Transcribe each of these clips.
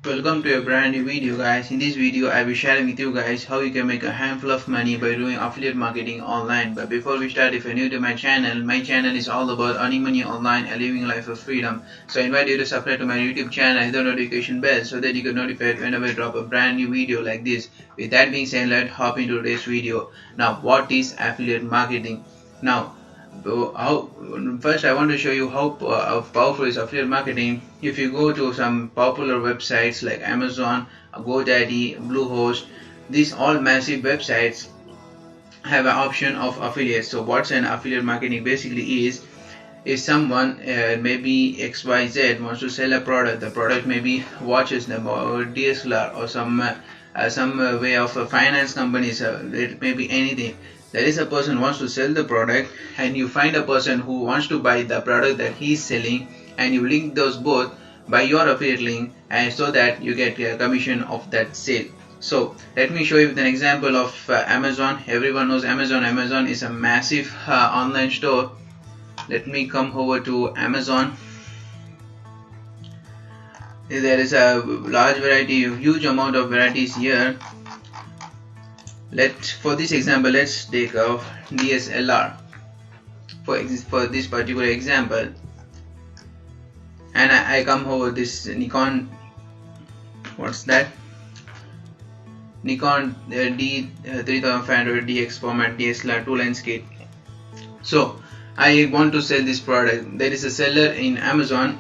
Welcome to a brand new video, guys. In this video I will be sharing with you guys how you can make a handful of money by doing affiliate marketing online. But before we start, if you're new to my channel is all about earning money online and living a life of freedom. So I invite you to subscribe to my YouTube channel and hit the notification bell so that you get notified whenever I drop a brand new video like this. With that being said, let's hop into today's video. Now, what is affiliate marketing? Now, first I want to show you how powerful is affiliate marketing. If you go to some popular websites like Amazon, GoDaddy, Bluehost, these all massive websites have an option of affiliates. So what's an affiliate marketing basically is someone maybe XYZ wants to sell a product. The product maybe watches them or DSLR or some way of a finance companies. It may be anything. There is a person who wants to sell the product, and you find a person who wants to buy the product that he is selling, and you link those both by your affiliate link, and so that you get a commission of that sale. So let me show you with an example of Amazon. Everyone knows Amazon. Amazon is a massive online store. Let me come over to Amazon. There is a large variety, huge amount of varieties here. For this example, let's take a DSLR for this particular example, and I come over this Nikon. What's that? Nikon D3500 DX format DSLR 2-lens kit. So I want to sell this product. There is a seller in Amazon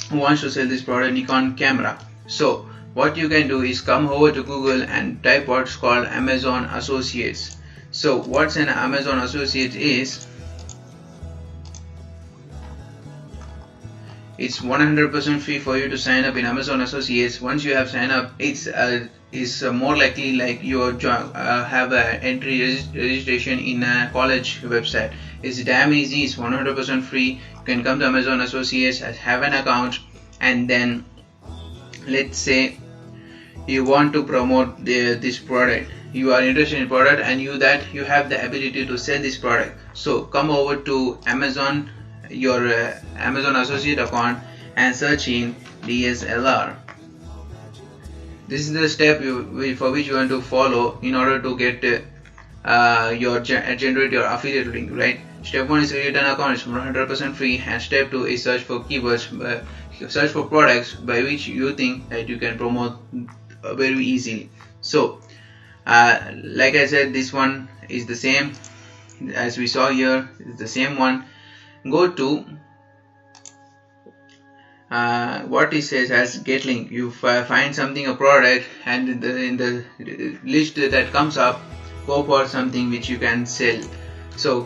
who wants to sell this product, Nikon camera. So what you can do is come over to Google and type what's called Amazon Associates. So what's an Amazon Associate is, it's 100% free for you to sign up in Amazon Associates. Once you have signed up, it's more likely like you have an entry registration in a college website. It's damn easy. It's 100% free. You can come to Amazon Associates, have an account, and then let's say you want to promote this product. You are interested in product, and you have the ability to sell this product. So come over to Amazon, your Amazon Associate account, and search in DSLR. This is the step for which you want to follow in order to get generate your affiliate link, right? Step 1 is create an account. It's 100% free, and step 2 is search for keywords, search for products by which you think that you can promote very easily. So like I said, this one is the same as we saw here. It's the same one. Go to what it says as get link. You find something, a product, and in the list that comes up, go for something which you can sell. So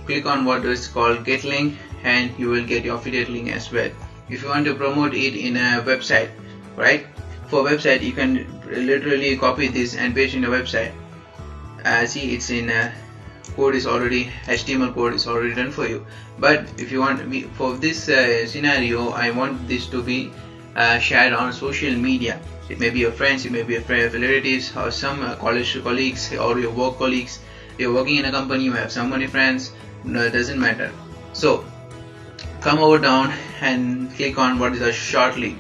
click on what is called get link, and you will get your affiliate link as well. If you want to promote it in a website, right? For website, you can literally copy this and paste in the website. See, it's in code is already, HTML code is already done for you. But if you want, for this scenario, I want this to be shared on social media. It may be your friends, it may be your relatives, or some college colleagues, or your work colleagues. You're working in a company, you have so many friends. No, it doesn't matter. So come over down and click on what is a short link.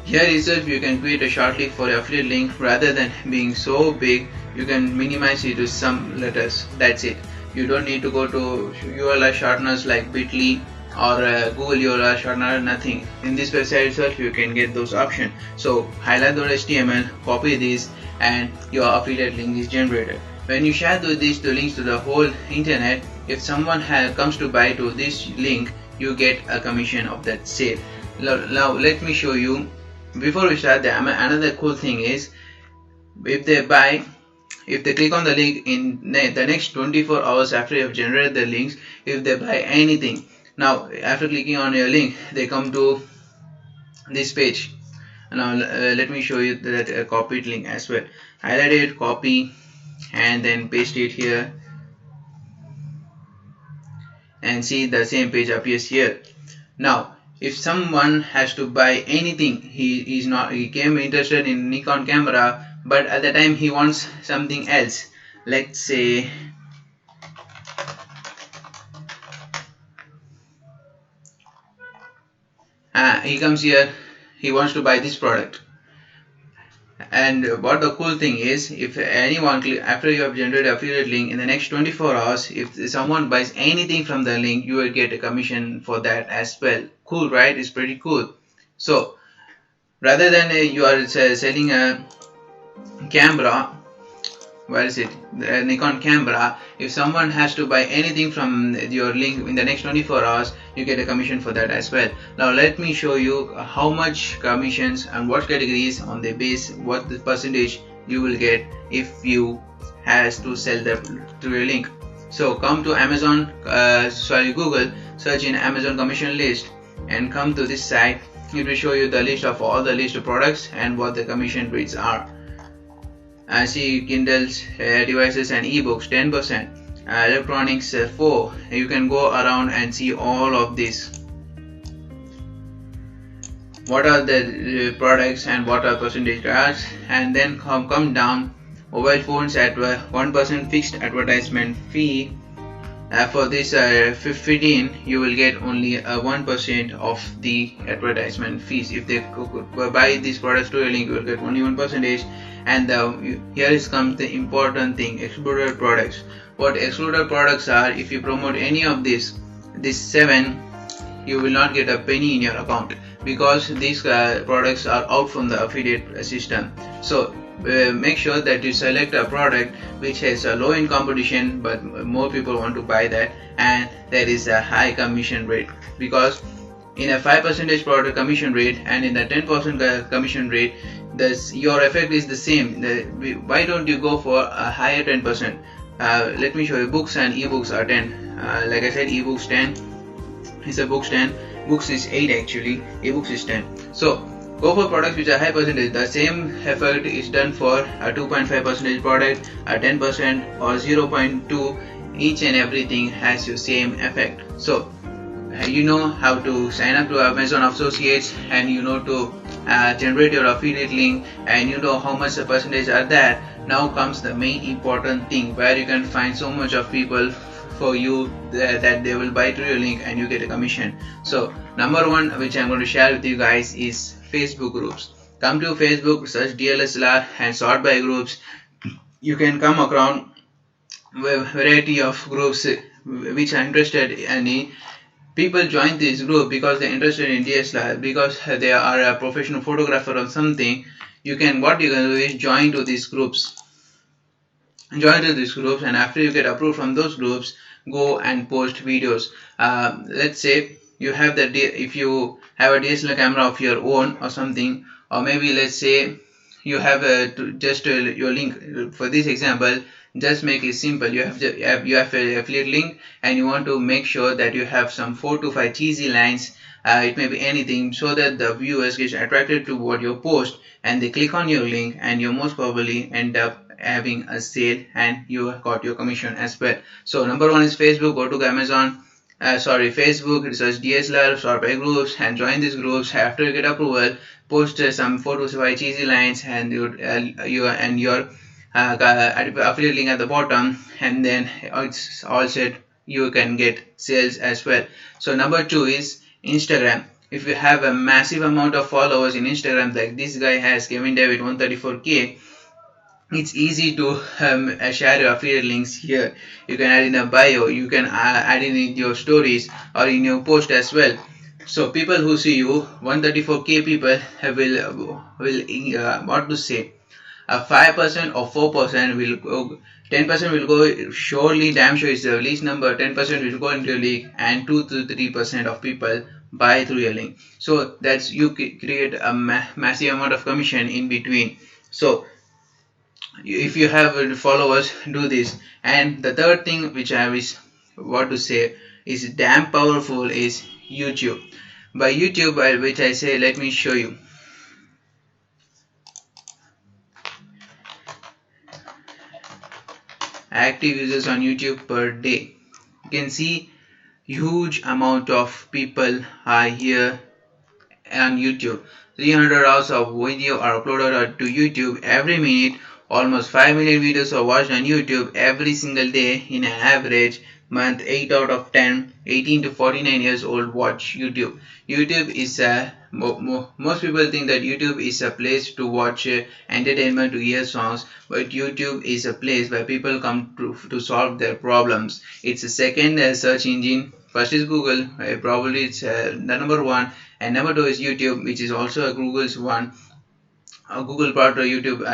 Here itself you can create a short link for your affiliate link. Rather than being so big, you can minimize it to some letters. That's it. You don't need to go to URL shorteners like Bitly or Google URL shortener, nothing. In this website itself you can get those options. So highlight the HTML, copy this, and your affiliate link is generated. When you share these links to the whole internet, if someone comes to buy to this link, you get a commission of that sale. Now let me show you. Before we start, another cool thing is, if they click on the link in the next 24 hours after you have generated the links, if they buy anything, now after clicking on your link, they come to this page. Now let me show you that copied link as well. Highlight it, copy, and then paste it here, and see the same page appears here. Now if someone has to buy anything, he came interested in Nikon camera, but at the time he wants something else. Let's say he comes here, he wants to buy this product. And what the cool thing is, if anyone after you have generated affiliate link, in the next 24 hours, if someone buys anything from the link, you will get a commission for that as well. Cool, right? It's pretty cool. So rather than you are selling a camera, where is it, the Nikon camera, if someone has to buy anything from your link in the next 24 hours, you get a commission for that as well. Now let me show you how much commissions and what categories on the base, what the percentage you will get if you has to sell that through your link. So come to Amazon, Google, search in Amazon commission list and come to this site. It will show you the list of all the list of products and what the commission rates are. See Kindles, devices and ebooks 10%, electronics 4. You can go around and see all of this. What are the products and what are percentage rates, and then come down. Mobile phones at 1% fixed advertisement fee. For this 15, you will get only 1% of the advertisement fees. If they buy these products to your link, you will get only 1%. And here comes the important thing: excluded products. What excluded products are, if you promote any of these 7, you will not get a penny in your account, because these products are out from the affiliate system. So make sure that you select a product which has a low in competition but more people want to buy that, and there is a high commission rate, because in a 5% product commission rate and in the 10% commission rate, your effect is the same. Why don't you go for a higher 10%? Let me show you. Books and ebooks are 10. Like I said, ebooks 10 is a books 10, books is 8 actually, ebooks is 10. So go for products which are high percentage. The same effect is done for a 2.5% product, a 10% or 0.2. Each and everything has your same effect. So you know how to sign up to Amazon Associates, and you know to generate your affiliate link, and you know how much the percentage are there. Now comes the main important thing, where you can find so much of people for you that they will buy to your link and you get a commission. So number one, which I'm going to share with you guys, is Facebook groups. Come to Facebook, search DLSLR and sort by groups. You can come around a variety of groups which are interested in. People join this group because they're interested in DSLR, because they are a professional photographer or something. What you can do is join to these groups. And after you get approved from those groups, go and post videos. Let's say you have if you have a DSLR camera of your own or something, or maybe let's say you have your link. For this example, just make it simple. You have an affiliate link and you want to make sure that you have some 4 to 5 cheesy lines. It may be anything, so that the viewers get attracted to what you post and they click on your link, and you most probably end up having a sale and you got your commission as well. So number one is Facebook. Go to Amazon, Facebook, search DSLR, sort by groups and join these groups. After you get approval, post some 4 to 5 cheesy lines and your affiliate link at the bottom, and then it's all set. You can get sales as well. So number 2 is Instagram. If you have a massive amount of followers in Instagram, like this guy has, Kevin David, 134k, it's easy to share your affiliate links here. You can add in a bio, you can add in your stories or in your post as well. So people who see you, 134k people will what to say, 5% or 4% will go, 10% will go, surely, damn sure is the least number, 10% will go into your link, and 2 to 3% of people buy through your link. So that's, you create a massive amount of commission in between. So if you have followers, do this. And the third thing which I wish what to say is damn powerful is YouTube. By YouTube, which I say, let me show you. Active users on YouTube per day. You can see huge amount of people are here on YouTube. 300 hours of video are uploaded to YouTube every minute. Almost 5 million videos are watched on YouTube every single day. In an average, month 8 out of 10 18 to 49 years old watch YouTube. YouTube is a most people think that YouTube is a place to watch entertainment, to hear songs, but YouTube is a place where people come to solve their problems. It's a second search engine. First is Google, probably it's the number one, and number two is YouTube, which is also a Google's one. Google part of YouTube,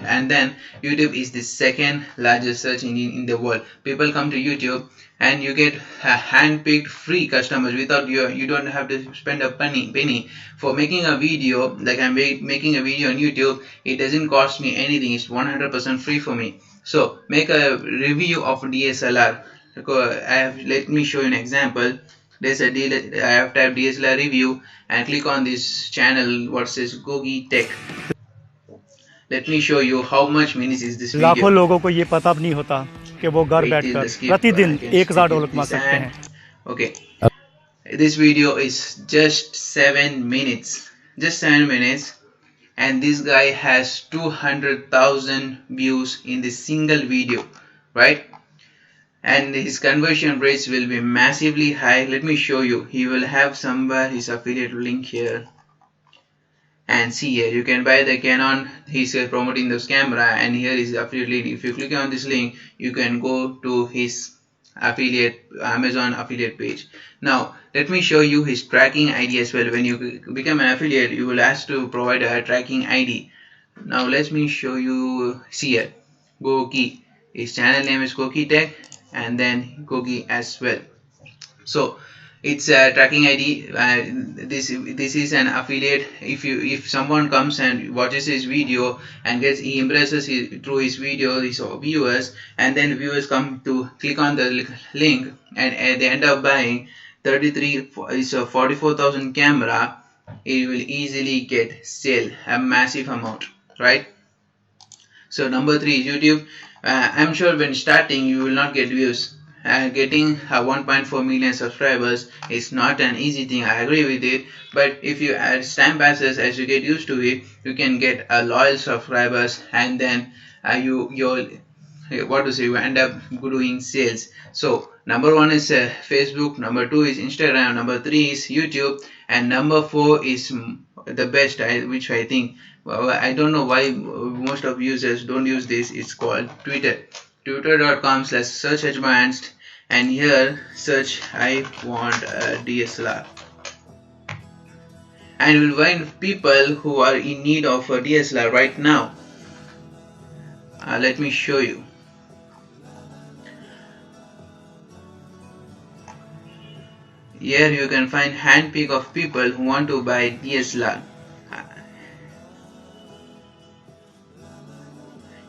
and then YouTube is the second largest search engine in the world. People come to YouTube and you get hand-picked free customers without you don't have to spend a penny for making a video. Like I'm making a video on YouTube, it doesn't cost me anything. It's 100% free for me. So make a review of DSLR. Let me show you an example. There's a deal. I have typed DSLR review and click on this channel what says Gogi Tech. Let me show you how much minutes is this video. लाखों लोगों को ये पता भी नहीं होता कि वो घर बैठकर प्रतिदिन $1000 कमा सकते हैं. Okay, this video is just 7 minutes, and this guy has 200,000 views in this single video, right? And his conversion rates will be massively high. Let me show you. He will have somewhere his affiliate link here, and see here you can buy the Canon. He's promoting this camera, and here is the affiliate link. If you click on this link, you can go to his affiliate Amazon affiliate page. Now let me show you his tracking ID as well. When you become an affiliate, you will ask to provide a tracking ID. Now let me show you. See here, Gogi. His channel name is Gogi Tech, and then Gogi as well. So it's a tracking ID. This is an affiliate. If someone comes and watches his video and he impresses through his video, his viewers, and then viewers come to click on the link and they end up buying 44,000 camera, it will easily get sale a massive amount, right? So number 3 is YouTube. I'm sure when starting you will not get views. Getting 1.4 million subscribers is not an easy thing. I agree with it, but if you as time passes, as you get used to it, you can get loyal subscribers, and then you end up doing sales. So number 1 is Facebook, number 2 is Instagram, number 3 is YouTube, and number 4 is the best, which I think, I don't know why most of users don't use this. It's called Twitter. Twitter.com/search advanced, and here search I want a DSLR, and you will find people who are in need of a DSLR right now. Let me show you. Here you can find handpick of people who want to buy DSLR.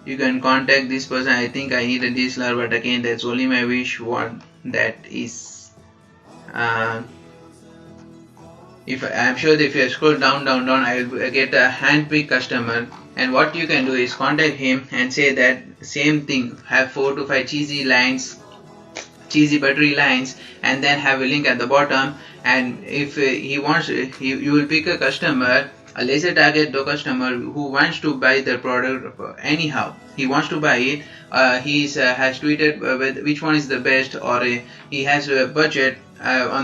You can contact this person. I think I need a DSLR, but again, that's only my wish. One that is, if I'm sure that if I scroll down, I will get a handpicked customer. And what you can do is contact him and say that same thing. Have 4 to 5 cheesy battery lines, and then have a link at the bottom. And if he wants, you will pick a customer. A laser target the customer who wants to buy the product anyhow. He wants to buy it. He has tweeted which one is the best, or he has a budget.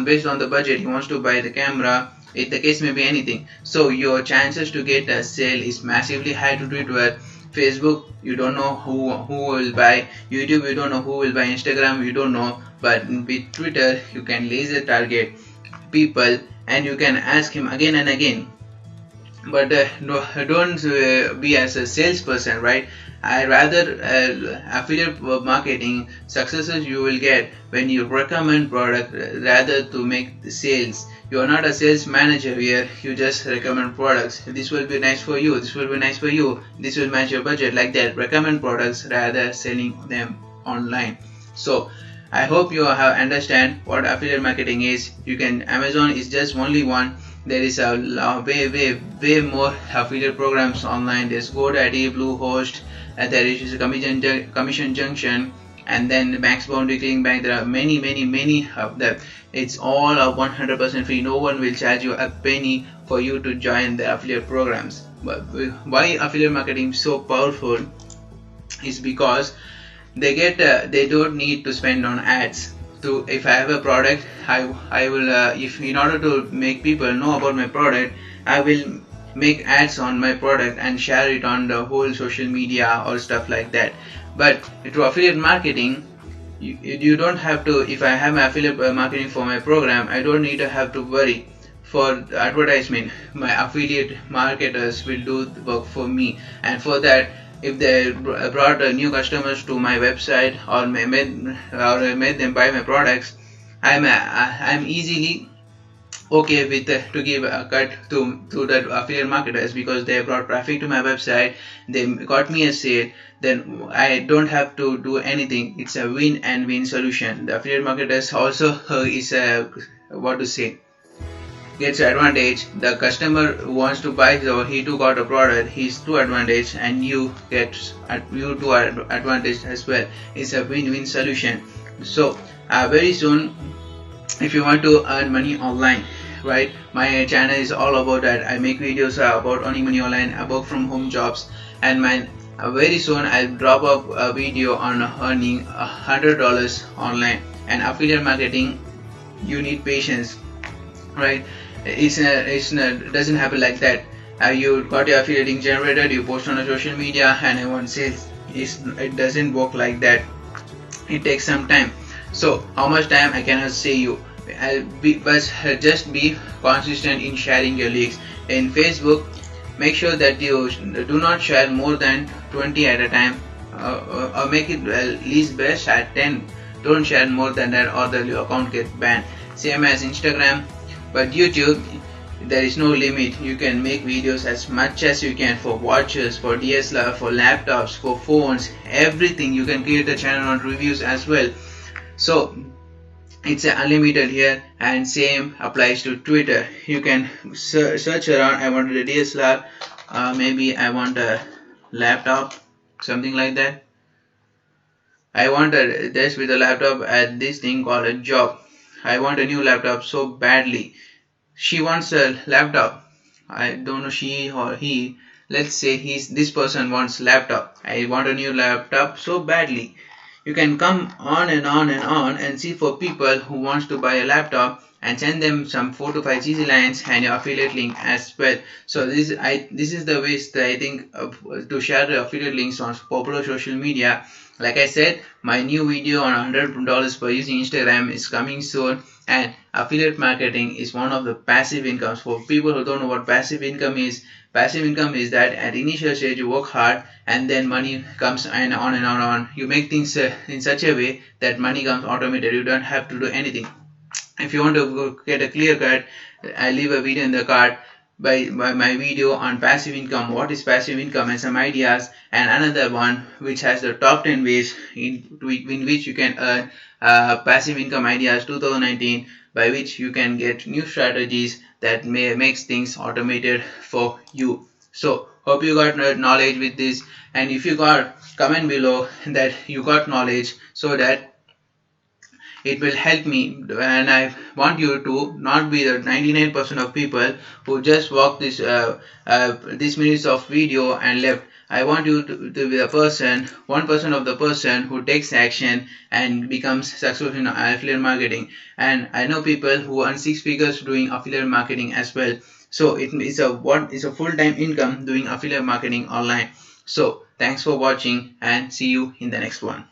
Based on the budget, he wants to buy the camera. The case may be anything. So your chances to get a sale is massively high to Twitter. Facebook, you don't know who will buy. YouTube, you don't know who will buy. Instagram, you don't know. But with Twitter, you can laser target people, and you can ask him again and again. But don't be as a salesperson, right? I rather affiliate marketing successes you will get when you recommend product rather to make the sales. You are not a sales manager here. You just recommend products. This will be nice for you. This will be nice for you. This will match your budget, like that. Recommend products rather selling them online. So I hope you have understand what affiliate marketing is. You can Amazon is just only one. There is a way more affiliate programs online. There's GoDaddy, Bluehost, there is a Commission Junction, and then Max Boundary, ClickBank. There are many of them. It's all 100% free. No one will charge you a penny for you to join the affiliate programs. But why affiliate marketing is so powerful is because they don't need to spend on ads. So if I have a product, I will if in order to make people know about my product, I will make ads on my product and share it on the whole social media or stuff like that. But through affiliate marketing, you don't have to. If I have affiliate marketing for my program, I don't need to have to worry for the advertisement. My affiliate marketers will do the work for me, and for that, if they brought new customers to my website or made them buy my products, I'm easily okay with to give a cut to the affiliate marketers, because they brought traffic to my website, they got me a sale, then I don't have to do anything. It's a win and win solution. The affiliate marketers also is a, what to say, gets advantage. The customer who wants to buy, so he too got a product, he's to advantage, and you get you to advantage as well. It's a win-win solution. So very soon, if you want to earn money online, right, my channel is all about that. I make videos about earning money online, work from home jobs, and very soon I'll drop up a video on earning $100 online. And affiliate marketing, you need patience, right? It doesn't happen like that. You got your affiliate link generated, you post on a social media, and I want sales. It doesn't work like that. It takes some time. So how much time I cannot say you. But just be consistent in sharing your links. In Facebook, make sure that you do not share more than 20 at a time, or make it least best at 10. Don't share more than that, or your account gets banned. Same as Instagram. But YouTube, there is no limit. You can make videos as much as you can for watches, for DSLR, for laptops, for phones, everything. You can create a channel on reviews as well. So it's unlimited here, and same applies to Twitter. You can search around. I want a DSLR, maybe I want a laptop, something like that. I want a desk with a laptop at this thing called a job. I want a new laptop so badly. She wants a laptop. I don't know, she or he. Let's say this person wants laptop. I want a new laptop so badly. You can come on and on and on and see for people who wants to buy a laptop, and send them some 4 to 5 CC lines and your affiliate link as well. So this is the ways that I think to share the affiliate links on popular social media. Like I said, my new video on $100 for using Instagram is coming soon, and affiliate marketing is one of the passive incomes. For people who don't know what passive income is that at initial stage you work hard, and then money comes and on and on and on. You make things in such a way that money comes automated. You don't have to do anything. If you want to get a clear cut, I leave a video in the card by my video on passive income, what is passive income, and some ideas, and another one which has the top 10 ways in which you can earn passive income ideas 2019, by which you can get new strategies that makes things automated for you. So hope you got knowledge with this, and if you got, comment below that you got knowledge, so that it will help me. And I want you to not be the 99% of people who just watch this minutes of video and left. I want you to be the person, 1% of the person who takes action and becomes successful in affiliate marketing. And I know people who earn 6 figures doing affiliate marketing as well. So it's a full-time income doing affiliate marketing online. So thanks for watching, and see you in the next one.